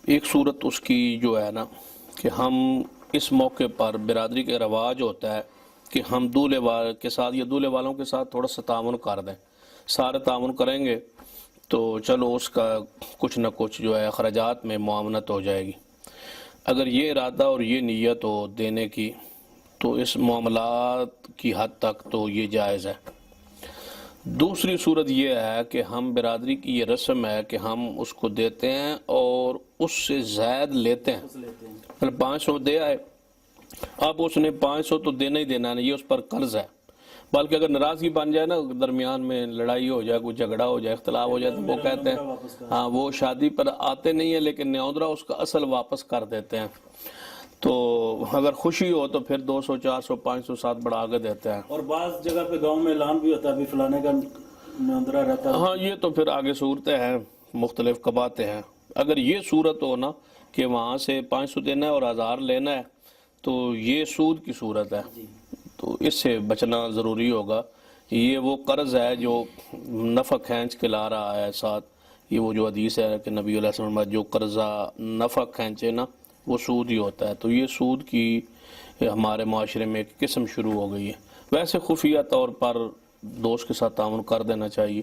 ایک صورت اس کی جو ہے نا کہ ہم اس موقع پر برادری کا رواج ہوتا ہے کہ ہم دولہے والے کے ساتھ یا دولہے والوں کے ساتھ تھوڑا سا تعاون کر دیں. سارے تعاون کریں گے تو چلو اس کا کچھ نہ کچھ جو ہے اخراجات میں معاونت ہو جائے گی. اگر یہ ارادہ اور یہ نیت ہو دینے کی تو اس معاملات کی حد تک تو یہ جائز ہے. دوسری صورت یہ ہے کہ ہم برادری کی یہ رسم ہے کہ ہم اس کو دیتے ہیں اور اس سے زائد لیتے ہیں. 500 دے آئے، اب اس نے 500 تو دینا ہی دینا نہیں، یہ اس پر قرض ہے. بلکہ اگر ناراضگی بن جائے نا، درمیان میں لڑائی ہو جائے، کوئی جھگڑا ہو جائے، اختلاف ہو جائے، تو وہ کہتے ہیں ہاں وہ شادی پر آتے نہیں ہیں لیکن نیوندرا اس کا اصل واپس کر دیتے ہیں. تو اگر خوشی ہو تو پھر 200 400 500 7 بڑھا کے دیتے ہیں. اور بعض جگہ پہ گاؤں میں اعلان بھی ہوتا ہے ابھی فلانے کا نیوندرا رہتا ہے. ہاں یہ تو پھر آگے صورتیں ہیں، مختلف قباتے ہیں. اگر یہ صورت ہو نا کہ وہاں سے 500 دینا ہے اور 1000 لینا ہے تو یہ سود کی صورت ہے، تو اس سے بچنا ضروری ہوگا. یہ وہ قرض ہے جو نفع کھینچ کے لا رہا ہے ساتھ. یہ وہ جو حدیث ہے کہ نبی علیہ السلام جو قرضہ نفع کھینچے نا وہ سود ہی ہوتا ہے. تو یہ سود کی ہمارے معاشرے میں ایک قسم شروع ہو گئی ہے. ویسے خفیہ طور پر دوست کے ساتھ تعاون کر دینا چاہیے.